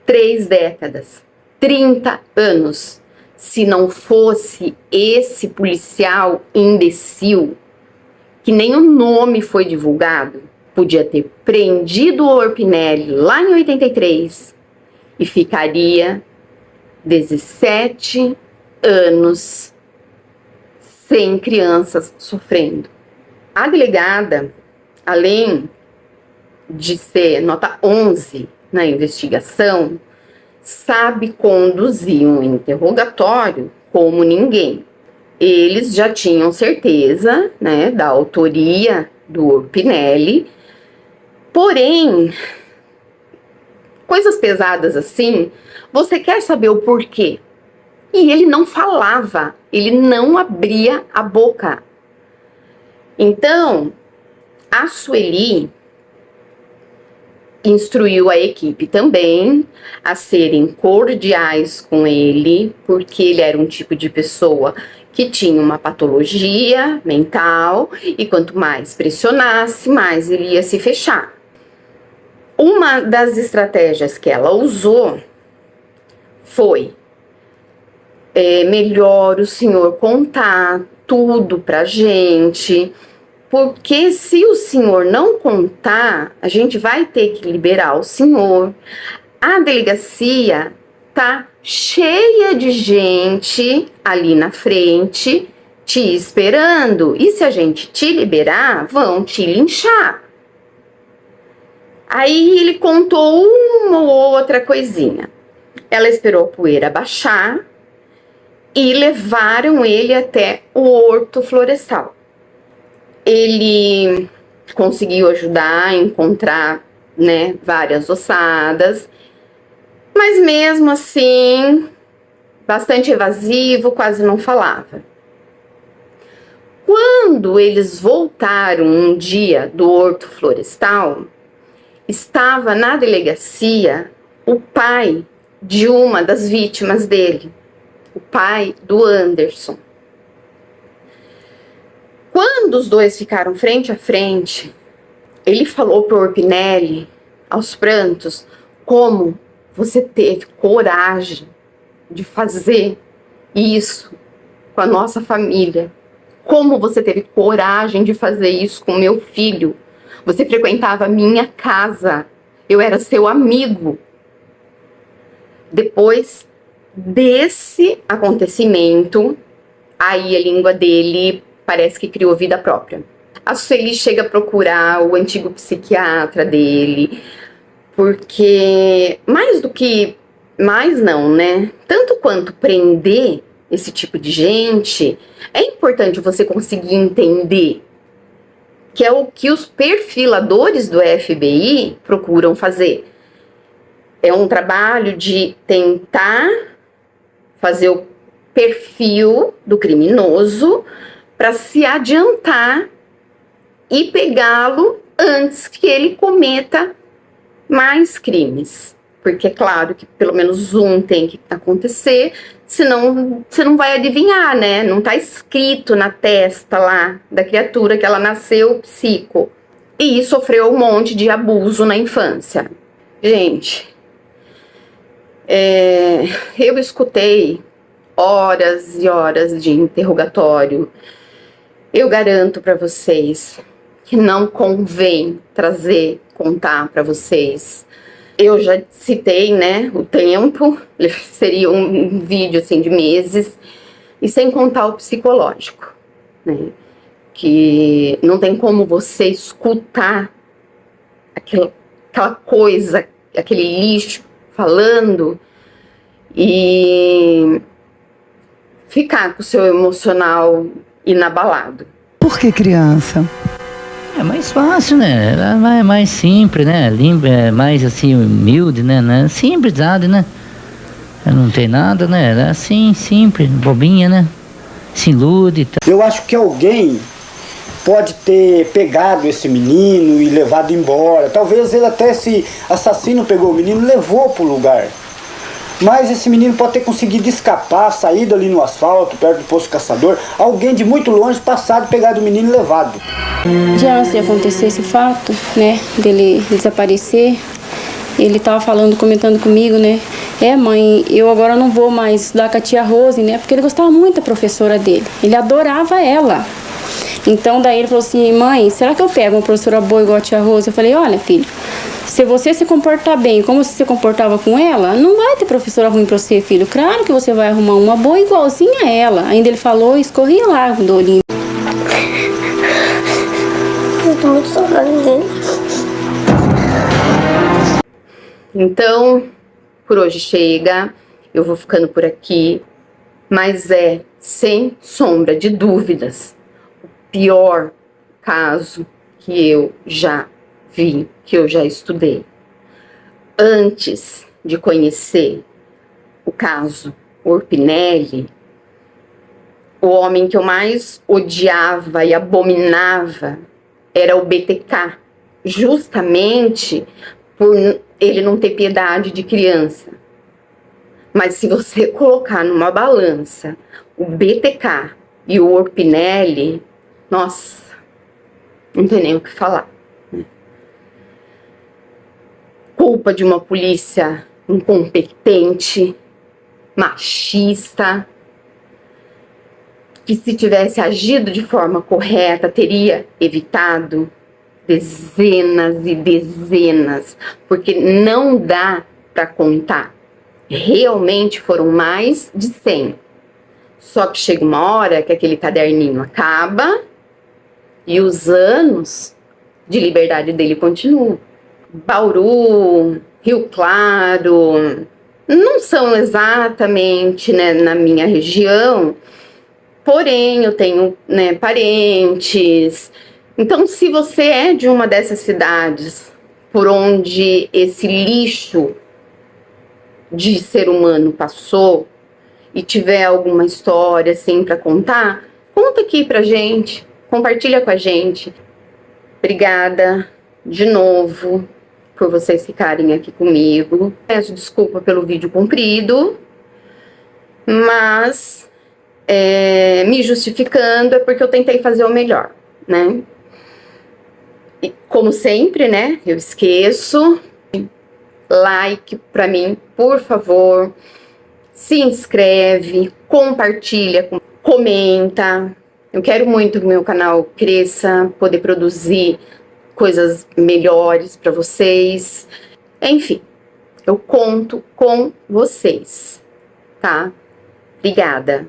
3 décadas, 30 anos. Se não fosse esse policial imbecil, que nem o nome foi divulgado, podia ter prendido o Orpinelli lá em 83 e ficaria 17 anos sem crianças sofrendo. A delegada, além de ser nota 11 na investigação, sabe conduzir um interrogatório como ninguém. Eles já tinham certeza, né, da autoria do Orpinelli, porém, coisas pesadas assim, você quer saber o porquê. E ele não falava, ele não abria a boca. Então, a Sueli instruiu a equipe também a serem cordiais com ele, porque ele era um tipo de pessoa que tinha uma patologia mental e quanto mais pressionasse, mais ele ia se fechar. Uma das estratégias que ela usou foi melhor o senhor contar tudo pra gente, porque se o senhor não contar, a gente vai ter que liberar o senhor. A delegacia tá cheia de gente ali na frente te esperando, e se a gente te liberar, vão te linchar. Aí ele contou uma ou outra coisinha. Ela esperou a poeira baixar e levaram ele até o horto florestal. Ele conseguiu ajudar a encontrar, né, várias ossadas, mas mesmo assim, bastante evasivo, quase não falava. Quando eles voltaram um dia do horto florestal, estava na delegacia o pai de uma das vítimas dele, o pai do Anderson. Quando os dois ficaram frente a frente, ele falou para o Orpinelli, aos prantos, como você teve coragem de fazer isso com a nossa família. Como você teve coragem de fazer isso com meu filho. Você frequentava a minha casa. Eu era seu amigo. Depois desse acontecimento, aí a língua dele parece que criou vida própria. A Sueli chega a procurar o antigo psiquiatra dele, porque mais não, né? Tanto quanto prender esse tipo de gente, é importante você conseguir entender, que é o que os perfiladores do FBI procuram fazer. É um trabalho de tentar fazer o perfil do criminoso para se adiantar e pegá-lo antes que ele cometa mais crimes. Porque é claro que pelo menos um tem que acontecer, senão você não vai adivinhar, né? Não tá escrito na testa lá da criatura que ela nasceu psico e sofreu um monte de abuso na infância. Gente, eu escutei horas e horas de interrogatório. Eu garanto para vocês que não convém contar para vocês. Eu já citei, né, o tempo, seria um vídeo assim de meses, e sem contar o psicológico, né, que não tem como você escutar aquela coisa, aquele lixo falando e ficar com o seu emocional inabalado. Por que criança? É mais fácil, né? É mais simples, né? É mais assim, humilde, né? Simplicidade, né? Não tem nada, né? É assim, simples, bobinha, né? Se ilude. Eu acho que alguém pode ter pegado esse menino e levado embora. Talvez ele até, esse assassino pegou o menino e levou para o lugar. Mas esse menino pode ter conseguido escapar, sair dali no asfalto, perto do posto caçador. Alguém de muito longe passado, pegado o menino e levado. Já antes de acontecer esse fato, né, dele desaparecer, ele estava comentando comigo, né? Mãe, eu agora não vou mais estudar com a tia Rose, né? Porque ele gostava muito da professora dele. Ele adorava ela. Então, daí ele falou assim, mãe, será que eu pego uma professora boa igual a tia Rose? Eu falei, olha, filho, se você se comportar bem como você se comportava com ela, não vai ter professora ruim pra você, filho. Claro que você vai arrumar uma boa igualzinha a ela. Ainda ele falou e escorria lá do olhinho. Eu tô muito saudade dele. Então, por hoje chega. Eu vou ficando por aqui. Mas é, sem sombra de dúvidas, o pior caso que eu já vi, que eu já estudei. Antes de conhecer o caso Orpinelli, o homem que eu mais odiava e abominava era o BTK, justamente por ele não ter piedade de criança. Mas se você colocar numa balança o BTK e o Orpinelli, nossa, não tem nem o que falar. Culpa de uma polícia incompetente, machista, que se tivesse agido de forma correta, teria evitado dezenas e dezenas, porque não dá para contar. Realmente foram mais de 100. Só que chega uma hora que aquele caderninho acaba e os anos de liberdade dele continuam. Bauru, Rio Claro, não são exatamente, né, na minha região, porém eu tenho, né, parentes. Então, se você é de uma dessas cidades por onde esse lixo de ser humano passou e tiver alguma história assim para contar, conta aqui pra gente, compartilha com a gente. Obrigada de novo por vocês ficarem aqui comigo. Peço desculpa pelo vídeo comprido, mas me justificando é porque eu tentei fazer o melhor, né? E como sempre, né, eu esqueço. Like pra mim, por favor. Se inscreve, compartilha, comenta. Eu quero muito que o meu canal cresça, poder produzir coisas melhores para vocês. Enfim, eu conto com vocês, tá? Obrigada.